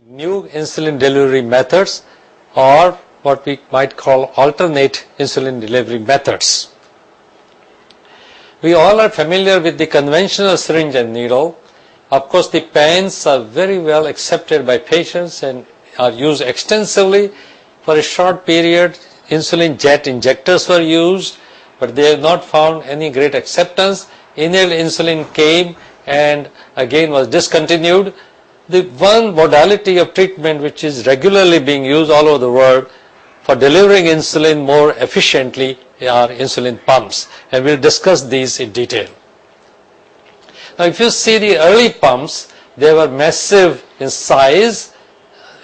new insulin delivery methods, or what we might call alternate insulin delivery methods. We all are familiar with the conventional syringe and needle. Of course, the pens are very well accepted by patients and are used extensively. For a short period, insulin jet injectors were used, but they have not found any great acceptance. Inhaled insulin came and again was discontinued. The one modality of treatment which is regularly being used all over the world for delivering insulin more efficiently are insulin pumps, and we'll discuss these in detail. Now, if you see the early pumps, they were massive in size,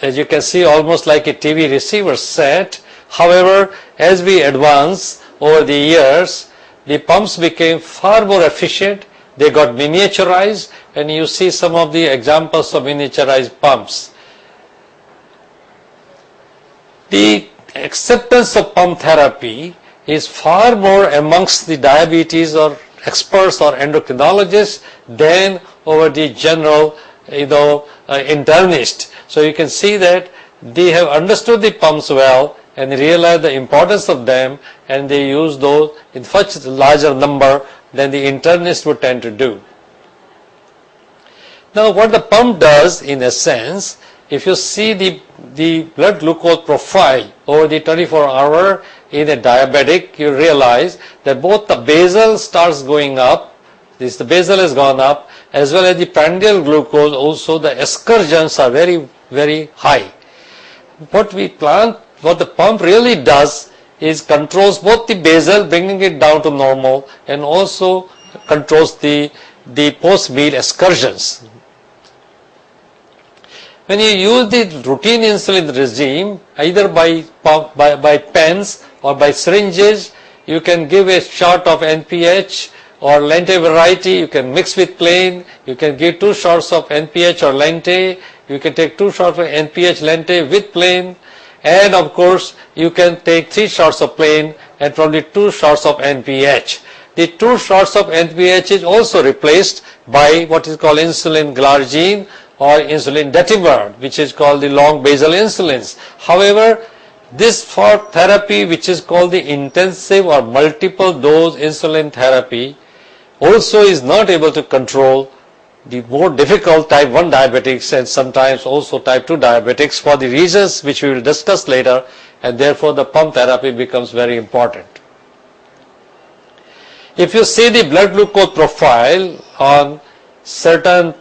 as you can see, almost like a TV receiver set. However, as we advance over the years, the pumps became far more efficient. They got miniaturized, and you see some of the examples of miniaturized pumps. The acceptance of pump therapy is far more amongst the diabetes or experts or endocrinologists than over the general, internist. So you can see that they have understood the pumps well and realize the importance of them, and they use those in such a larger number than the internist would tend to do. Now, what the pump does, in a sense, if you see the blood glucose profile over the 24-hour in a diabetic, you realize that both the basal starts going up, the basal has gone up, as well as the prandial glucose, also the excursions are very, very high. What the pump really does is controls both the basal, bringing it down to normal, and also controls the post-meal excursions. When you use the routine insulin regime, either by pens or by syringes, you can give a shot of NPH or Lente variety. You can mix with plain. You can give 2 shots of NPH or Lente. You can take 2 shots of NPH Lente with plain. And of course, you can take 3 shots of plain and probably 2 shots of NPH. The 2 shots of NPH is also replaced by what is called insulin glargine or insulin detimert, which is called the long basal insulins. However, this for therapy, which is called the intensive or multiple dose insulin therapy, also is not able to control the more difficult type 1 diabetics and sometimes also type 2 diabetics for the reasons which we will discuss later, and therefore the pump therapy becomes very important. If you see the blood glucose profile on certain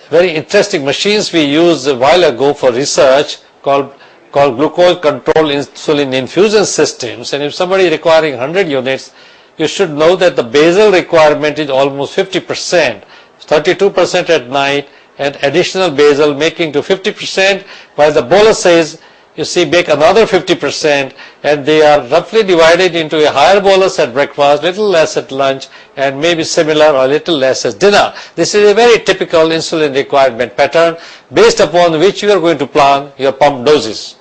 very interesting machines we used a while ago for research called glucose control insulin infusion systems, and if somebody requiring 100 units, you should know that the basal requirement is almost 50%, 32% at night, and additional basal making to 50%, while the boluses, you see, make another 50%, and they are roughly divided into a higher bolus at breakfast, little less at lunch, and maybe similar or little less as dinner. This is a very typical insulin requirement pattern based upon which you are going to plan your pump doses.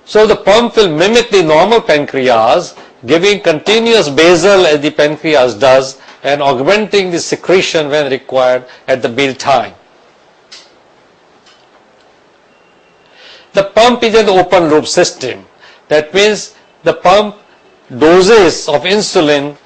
So the pump will mimic the normal pancreas, giving continuous basal as the pancreas does, and augmenting the secretion when required at the meal time. The pump is an open loop system. That means the pump doses of insulin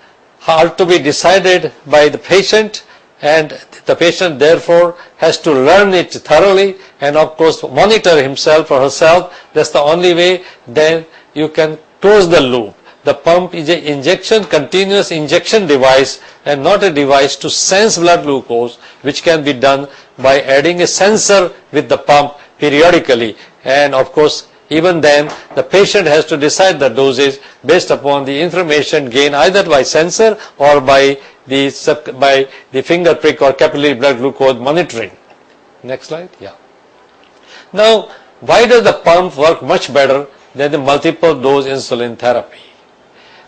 are to be decided by the patient, and the patient therefore has to learn it thoroughly and of course monitor himself or herself. That's the only way then you can close the loop. The pump is an continuous injection device, and not a device to sense blood glucose, which can be done by adding a sensor with the pump periodically. And of course, even then, the patient has to decide the dosage based upon the information gained either by sensor or by the finger prick or capillary blood glucose monitoring. Next slide. Yeah. Now, why does the pump work much better than the multiple dose insulin therapy?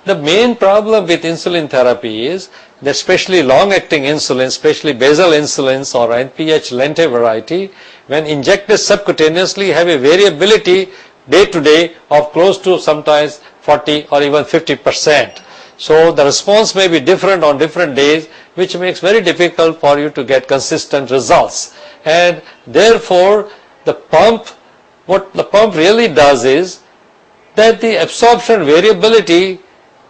The main problem with insulin therapy is that especially long-acting insulin, especially basal insulins or NPH Lente variety, when injected subcutaneously, have a variability day to day of close to sometimes 40 or even 50%. So the response may be different on different days, which makes very difficult for you to get consistent results. And therefore, the pump, what the pump really does is that the absorption variability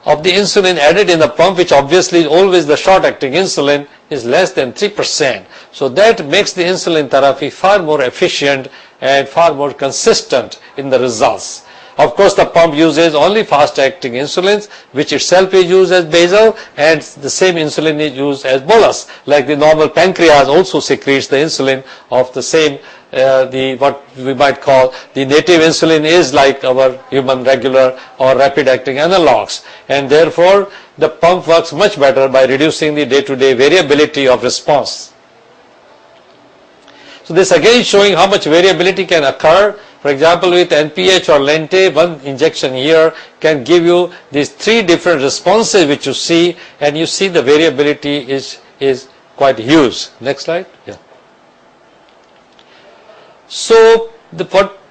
of the insulin added in the pump, which obviously is always the short-acting insulin, is less than 3%. So that makes the insulin therapy far more efficient and far more consistent in the results. Of course, the pump uses only fast-acting insulins, which itself is used as basal, and the same insulin is used as bolus. Like the normal pancreas also secretes the insulin of the same, what we might call the native insulin is like our human regular or rapid-acting analogs. And therefore, the pump works much better by reducing the day-to-day variability of response. So this again is showing how much variability can occur. For example, with NPH or Lente, one injection here can give you these 3 different responses which you see, and you see the variability is quite huge. Next slide. Yeah. So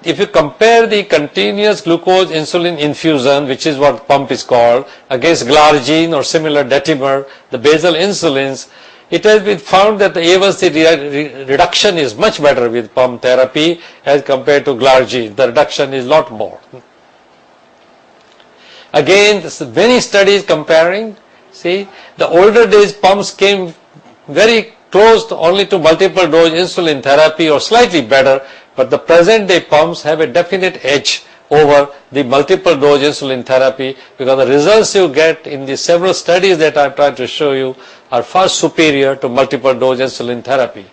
if you compare the continuous glucose insulin infusion, which is what pump is called, against glargine or similar detimer, the basal insulins, it has been found that the A1C reduction is much better with pump therapy as compared to glargine. The reduction is a lot more. Again, many studies comparing. See, the older days pumps came very close only to multiple dose insulin therapy or slightly better, but the present day pumps have a definite edge over the multiple dose insulin therapy, because the results you get in the several studies that I am trying to show you are far superior to multiple dose insulin therapy.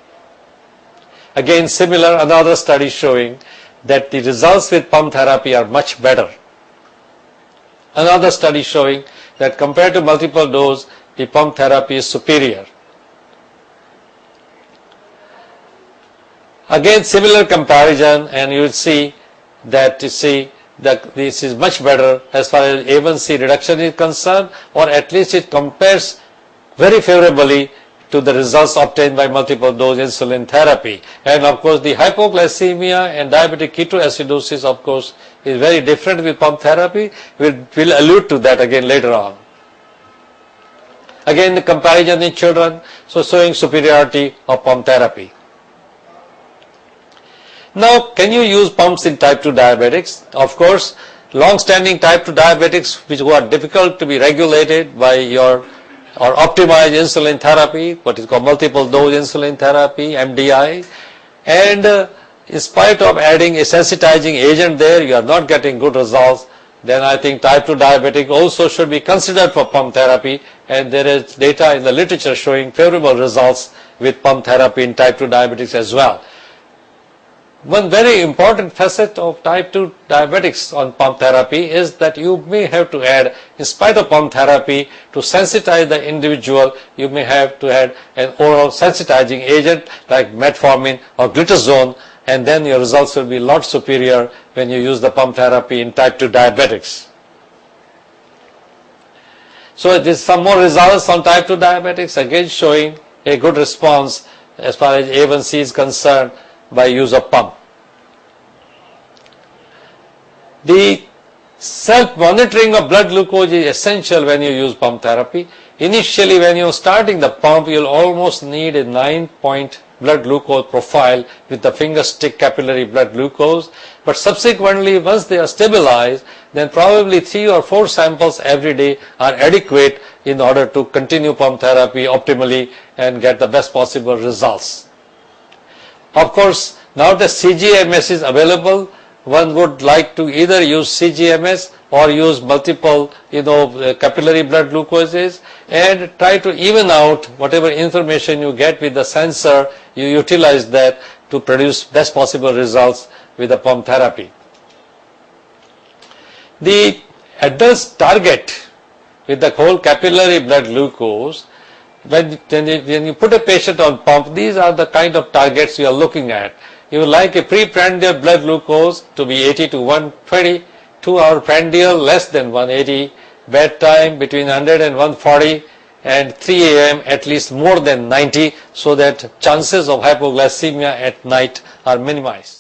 Again, similar, another study showing that the results with pump therapy are much better. Another study showing that compared to multiple dose, the pump therapy is superior. Again, similar comparison, and you will see that this is much better as far as A1C reduction is concerned, or at least it compares very favorably to the results obtained by multiple dose insulin therapy. And of course, the hypoglycemia and diabetic ketoacidosis, of course, is very different with pump therapy. We'll allude to that again later on. Again, the comparison in children, so showing superiority of pump therapy. Now, can you use pumps in type 2 diabetics? Of course, long-standing type 2 diabetics which are difficult to be regulated by your or optimized insulin therapy, what is called multiple dose insulin therapy, MDI, and in spite of adding a sensitizing agent there, you are not getting good results, then I think type 2 diabetic also should be considered for pump therapy, and there is data in the literature showing favorable results with pump therapy in type 2 diabetics as well. One very important facet of type 2 diabetics on pump therapy is that you may have to add, in spite of pump therapy, to sensitize the individual, you may have to add an oral sensitizing agent like metformin or glitazone, and then your results will be a lot superior when you use the pump therapy in type 2 diabetics. So there's some more results on type 2 diabetics, again showing a good response as far as A1C is concerned by use of pump. The self-monitoring of blood glucose is essential when you use pump therapy. Initially, when you're starting the pump, you'll almost need a 9-point blood glucose profile with the finger stick capillary blood glucose, but subsequently, once they are stabilized, then probably 3 or 4 samples every day are adequate in order to continue pump therapy optimally and get the best possible results. Of course, now the CGMS is available. One would like to either use CGMS or use multiple, capillary blood glucoses, and try to even out whatever information you get with the sensor. You utilize that to produce best possible results with the pump therapy. The address target with the whole capillary blood glucose, when you put a patient on pump, these are the kind of targets you are looking at. You would like a preprandial blood glucose to be 80 to 120, 2-hour prandial less than 180, bedtime between 100 and 140, and 3 a.m. at least more than 90, so that chances of hypoglycemia at night are minimized.